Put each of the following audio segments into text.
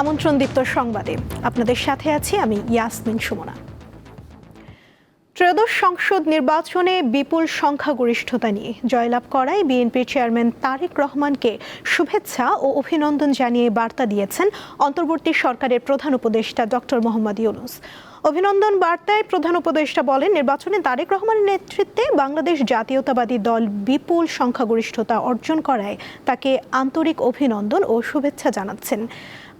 আমন্ত্রণ দীপ্ত সংবাদে আপনাদের সাথে আছি আমি ইয়াসমিন সুমনা। ত্রয়োদশ সংসদ নির্বাচনে বিপুল সংখ্যাগরিষ্ঠতা নিয়ে জয়লাভ করায় বিএনপির চেয়ারম্যান তারেক রহমানকে শুভেচ্ছা ও অভিনন্দন জানিয়ে বার্তা দিয়েছেন অন্তর্বর্তী সরকারের প্রধান উপদেষ্টা ডক্টর মোহাম্মদ ইউনূস। অভিনন্দন বার্তায় প্রধান উপদেষ্টা বলেন, নির্বাচনে তারেক রহমানের নেতৃত্বে বাংলাদেশ জাতীয়তাবাদী দল বিপুল সংখ্যাগরিষ্ঠতা অর্জন করায় তাকে আন্তরিক অভিনন্দন ও শুভেচ্ছা জানাচ্ছেন।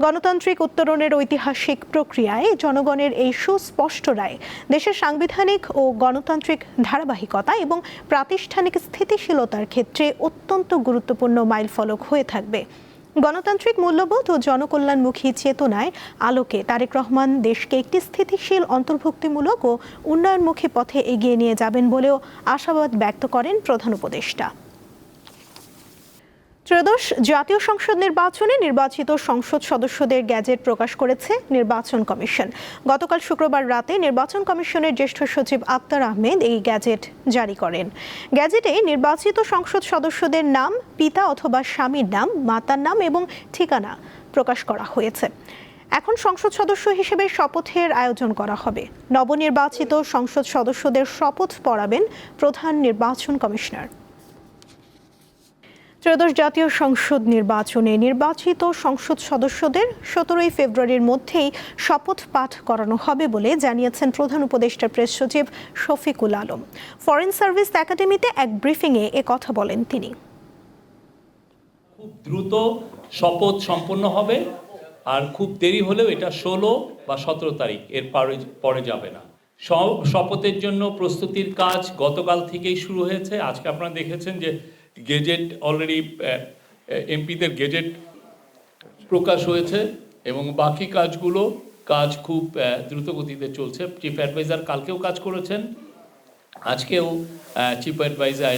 গণতান্ত্রিক উত্তরণের ঐতিহাসিক প্রক্রিয়ায় জনগণের এই সুস্পষ্ট রায় দেশের সাংবিধানিক ও গণতান্ত্রিক ধারাবাহিকতা এবং প্রাতিষ্ঠানিক স্থিতিশীলতার ক্ষেত্রে অত্যন্ত গুরুত্বপূর্ণ মাইলফলক হয়ে থাকবে। গণতান্ত্রিক মূল্যবোধ ও জনকল্যাণমুখী চেতনায় আলোকে তারেক রহমান দেশকে একটি স্থিতিশীল, অন্তর্ভুক্তিমূলক ও উন্নয়নমুখী পথে এগিয়ে নিয়ে যাবেন বলেও আশাবাদ ব্যক্ত করেন প্রধান উপদেষ্টা। ত্রয়োদশ জাতীয় সংসদ নির্বাচনে নির্বাচিত সংসদ সদস্যদের গ্যাজেট প্রকাশ করেছে নির্বাচন কমিশন। গতকাল শুক্রবার রাতে নির্বাচন কমিশনের জ্যেষ্ঠ সচিব আক্তার আহমেদ এই গ্যাজেট জারি করেন। গ্যাজেটে নির্বাচিত সংসদ সদস্যদের নাম, পিতা অথবা স্বামীর নাম, মাতার নাম এবং ঠিকানা প্রকাশ করা হয়েছে। এখন সংসদ সদস্য হিসেবে শপথের আয়োজন করা হবে। নবনির্বাচিত সংসদ সদস্যদের শপথ পড়াবেন প্রধান নির্বাচন কমিশনার। ত্রয়োদশ জাতীয় সংসদ নির্বাচনে নির্বাচিত সংসদ সদস্যদের 17 ফেব্রুয়ারির মধ্যেই শপথ পাঠ করানো হবে বলে জানিয়েছেন প্রধান উপদেষ্টা প্রেস সচিব শফিকুল আলম। ফরেন সার্ভিস একাডেমিতে এক ব্রিফিংয়ে কথা বলেন তিনি। খুব দ্রুত শপথ সম্পন্ন হবে, আর খুব দেরি হলেও এটা 16 বা 17 তারিখ, এর পরে যাবে না। শপথের জন্য প্রস্তুতির কাজ গতকাল থেকেই শুরু হয়েছে। আজকে আপনারা দেখেছেন যে গেজেট অলরেডি এমপিদের গেজেট প্রকাশ হয়েছে এবং বাকি কাজ খুব দ্রুত গতিতে চলছে। চিফ অ্যাডভাইজার কালকেও কাজ করেছেন, আজকেও চিফ অ্যাডভাইজার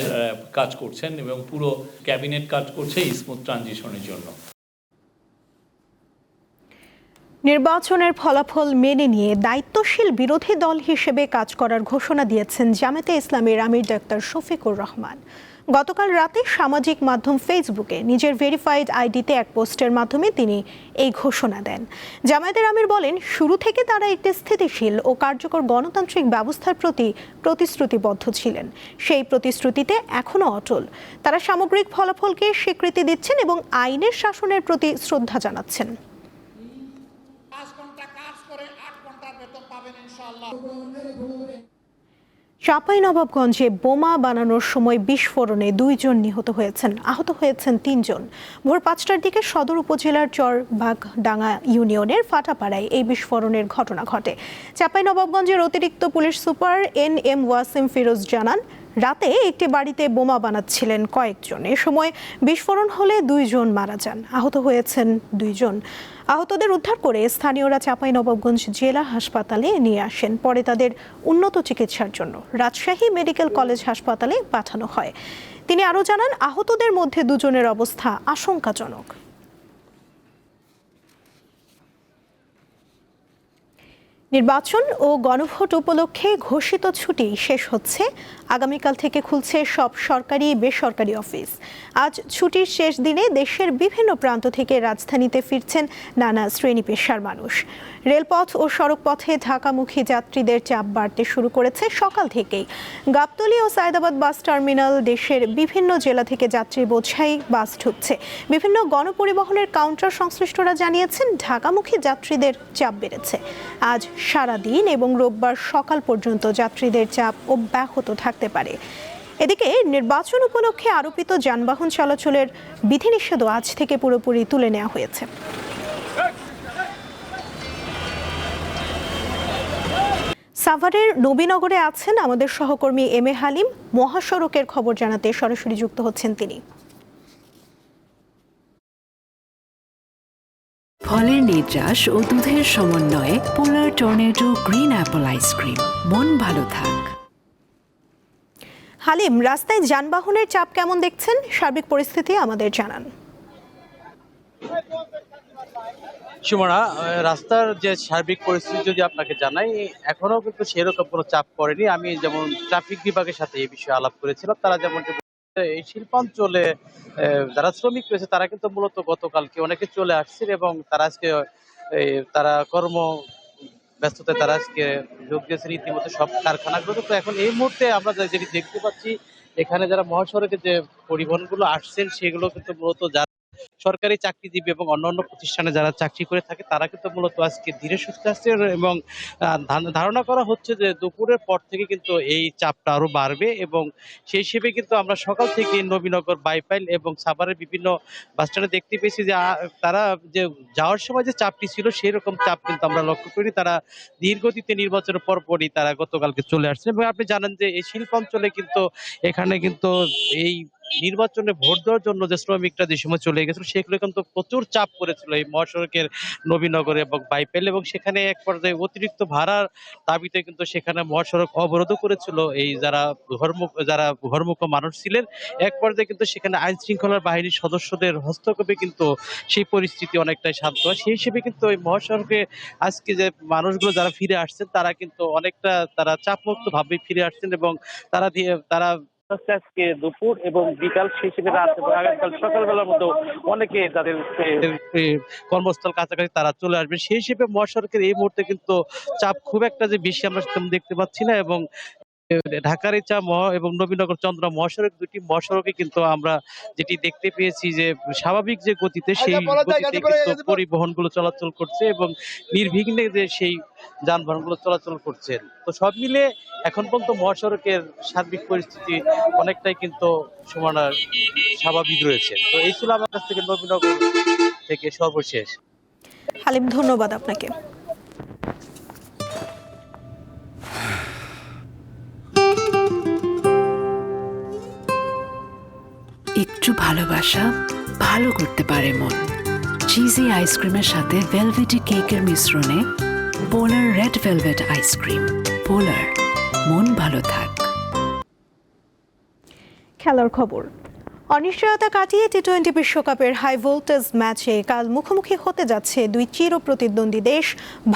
কাজ করছেন এবং পুরো ক্যাবিনেট কাজ করছে স্মুথ ট্রানজিশনের জন্য। নির্বাচনের ফলাফল মেনে নিয়ে দায়িত্বশীল বিরোধী দল হিসেবে কাজ করার ঘোষণা দিয়েছেন জামায়াতে ইসলামীর আমির ডাক্তার শফিকুর রহমান। গতকাল রাতে সামাজিক মাধ্যম ফেসবুকে নিজের ভেরিফাইড আইডিতে এক পোস্টের মাধ্যমে তিনি এই ঘোষণা দেন। জামায়াতের আমির বলেন, শুরু থেকে তারা একটি স্থিতিশীল ও কার্যকর গণতান্ত্রিক ব্যবস্থার প্রতি প্রতিশ্রুতিবদ্ধ ছিলেন। সেই প্রতিশ্রুতিতে এখনও অটল। তারা সামগ্রিক ফলাফলকে স্বীকৃতি দিচ্ছেন এবং আইনের শাসনের প্রতি শ্রদ্ধা জানাচ্ছেন। চাঁপাইনবাবগঞ্জে বোমা বানানোর সময় বিস্ফোরণে 2 জন নিহত হয়েছেন, আহত হয়েছেন 3 জন। ভোর 5টার দিকে সদর উপজেলার চরবাগডাঙ্গা ইউনিয়নের ফাটাপাড়ায় এই বিস্ফোরণের ঘটনা ঘটে। চাঁপাইনবাবগঞ্জের অতিরিক্ত police super NM Wasim Firoz জানান, রাতে একটি বাড়িতে বোমা বানাচ্ছিলেন কয়েকজন। এ সময় বিস্ফোরণ হলে 2 জন মারা যান, আহত হয়েছেন 2 জন। আহতদের উদ্ধার করে স্থানীয়রা চাঁপাইনবাবগঞ্জ জেলা হাসপাতালে নিয়ে আসেন। পরে তাদের উন্নত চিকিৎসার জন্য রাজশাহী মেডিকেল কলেজ হাসপাতালে পাঠানো হয়। তিনি আরও জানান, আহতদের মধ্যে 2 জনের অবস্থা আশঙ্কাজনক। নির্বাচন ও গণভোট উপলক্ষে ঘোষিত ছুটি শেষ হচ্ছে। আগামীকাল থেকে খুলছে সব সরকারি বেসরকারি অফিস। আজ ছুটির শেষ দিনে দেশের বিভিন্ন প্রান্ত থেকে রাজধানীতে ফিরছেন নানা শ্রেণী পেশার মানুষ। রেলপথ ও সড়কপথে ঢাকামুখী যাত্রীদের চাপ বাড়তে শুরু করেছে সকাল থেকেই। গাবতলী ও সায়েদাবাদ বাস টার্মিনাল, দেশের বিভিন্ন জেলা থেকে যাত্রী বোঝাই বাস ঢুকছে। বিভিন্ন গণপরিবহনের কাউন্টার সংশ্লিষ্টরা জানিয়েছেন, ঢাকামুখী যাত্রীদের চাপ বেড়েছে। আজ সারাদিন এবং রোববার সকাল পর্যন্ত যাত্রীদের চাপ অব্যাহত থাকতে পারে। এদিকে নির্বাচন উপলক্ষে আরোপিত যানবাহন চলাচলের বিধিনিষেধও আজ থেকে পুরোপুরি তুলে নেওয়া হয়েছে। সাভারের নবীনগরে আছেন আমাদের সহকর্মী MA হালিম। মহাসড়কের খবর জানাতে সরাসরি যুক্ত হচ্ছেন তিনি। ফলের নির্যাস ও দুধের সমন্বয়ে পোলার টর্নেডো গ্রিন অ্যাপল আইসক্রিম। মন ভালো থাক। হালিম, রাস্তায় যানবাহনের চাপ কেমন দেখছেন? সার্বিক পরিস্থিতি আমাদের জানান। সুমনা, রাস্তার যে সার্বিক পরিস্থিতি যদি আপনাকে জানাই, এখনো কিন্তু সেরকম কোনো চাপ পড়েনি। আমি যেমন ট্রাফিক বিভাগের সাথে এই বিষয়ে আলাপ করেছিলাম, তারা যেমন এই শিল্পাঞ্চলে যারা শ্রমিক রয়েছে তারা কিন্তু মূলত গতকালকে অনেকে চলে আসছেন এবং তারা আজকে তারা কর্ম ব্যস্ততায় তারা আজকে যোগ দিয়েছেন ইতিমধ্যে সব কারখানাগুলো। তো এখন এই মুহূর্তে আমরা যেটি দেখতে পাচ্ছি এখানে যারা মহাসড়কে যে পরিবহনগুলো আসছেন সেগুলো কিন্তু মূলত সরকারি চাকরিজীবী এবং অন্যান্য প্রতিষ্ঠানে যারা চাকরি করে থাকে তারা কিন্তু মূলত আজকে ধীরে সুস্থে আসছে এবং ধারণা করা হচ্ছে যে দুপুরের পর থেকে কিন্তু এই চাপটা আরো বাড়বে এবং সেই হিসেবে কিন্তু আমরা সকাল থেকে নবীনগর, বাইপাইল এবং সাভারের বিভিন্ন বাস স্ট্যান্ডে দেখতে পেয়েছি যে তারা যে যাওয়ার সময় যে চাপটি ছিল সেই রকম চাপ কিন্তু আমরা লক্ষ্য করি। তারা ধীরগতিতে নির্বাচনের পরপরই তারা গতকালকে চলে আসছেন এবং আপনি জানেন যে এই শিল্পাঞ্চলে কিন্তু এখানে কিন্তু এই নির্বাচনে ভোট দেওয়ার জন্য যে শ্রমিকরা যে সময় চলে গেছিল সেগুলো কিন্তু প্রচুর চাপ করেছিল এই মহাসড়কের নবীনগরে এবং বাইপাইল এবং সেখানে এক পর্যায়ে অতিরিক্ত ভাড়ার দাবিতে কিন্তু সেখানে মহাসড়ক অবরোধ করেছিল এই যারা ঘরমুখ মানুষ ছিলেন। এক পর্যায়ে কিন্তু সেখানে আইন শৃঙ্খলা বাহিনীর সদস্যদের হস্তক্ষেপে কিন্তু সেই পরিস্থিতি অনেকটাই শান্ত হয়। সেই হিসেবে কিন্তু এই মহাসড়কে আজকে যে মানুষগুলো যারা ফিরে আসছেন তারা কিন্তু অনেকটা তারা চাপমুক্ত ভাবে ফিরে আসছেন এবং তারা আজকে দুপুর এবং বিকাল সেই হিসেবে রাত এবং আগামীকাল সকালবেলার মধ্যে অনেকে তাদের কর্মস্থল কাছাকাছি তারা চলে আসবে। সেই হিসেবে মহাসড়কের এই মুহূর্তে কিন্তু চাপ খুব একটা যে বেশি আমরা দেখতে পাচ্ছি না এবং ঢাকার ইচা এবং নবীনগর চন্দ্রা মহাসড়ক দুটি মহাসড়কে কিন্তু আমরা যেটি দেখতে পেয়েছি যে স্বাভাবিক যে গতিতে সেই গতিতে কিন্তু পরিবহনগুলো চলাচল করছে এবং নির্বিঘ্নে যে সেই যানবাহনগুলো চলাচল করছে। তো সব মিলে এখন পর্যন্ত মহাসড়কের সার্বিক পরিস্থিতি অনেকটাই কিন্তু স্বাভাবিক রয়েছে। তো এই ছিল আমার কাছ থেকে নবীনগর থেকে সর্বশেষ। হালিম, ধন্যবাদ আপনাকে। একটু ভালোবাসা ভালো করতে পারে মন। চিজি আইসক্রিমের সাথে ভেলভেটি কেকের মিশ্রণে পোলার রেড ভেলভেট আইসক্রিম। পোলার, মন ভালো থাক। খেলার খবর। অনিশ্চয়তা কাটিয়ে টি-20 বিশ্বকাপের হাই ভোল্টেজ ম্যাচে কাল মুখোমুখি হতে যাচ্ছে দুই চিরপ্রতিদ্বন্দ্বী দেশ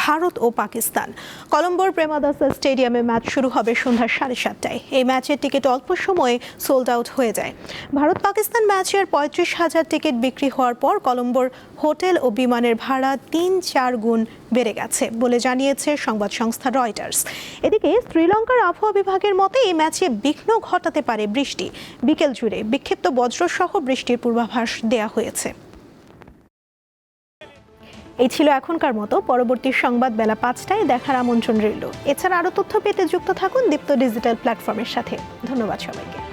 ভারত ও পাকিস্তান। কলম্বোর প্রেমাদাসা স্টেডিয়ামে ম্যাচ শুরু হবে সন্ধ্যা 7:30টায়। এই ম্যাচের টিকিট অল্প সময়ে সোল্ড আউট হয়ে যায়। ভারত পাকিস্তান ম্যাচের 35,000 টিকিট বিক্রি হওয়ার পর কলম্বোর হোটেল ও বিমানের ভাড়া 3-4 গুণ বেড়ে গেছে বলে জানিয়েছে সংবাদ সংস্থা রয়টার্স। এদিকে শ্রীলঙ্কার আবহাওয়া বিভাগের মতে এই ম্যাচে বিঘ্ন ঘটাতে পারে বৃষ্টি। বিকেল জুড়ে বিক্ষিপ্ত বজ্রসহ বৃষ্টির পূর্বাভাস দেয়া হয়েছে। এই ছিল এখনকার মতো। পরবর্তী সংবাদ বেলা 5টায় দেখার আমন্ত্রণ রইল। এছাড়া আরও তথ্য পেতে যুক্ত থাকুন দীপ্ত ডিজিটাল প্ল্যাটফর্মের সাথে। ধন্যবাদ সবাইকে।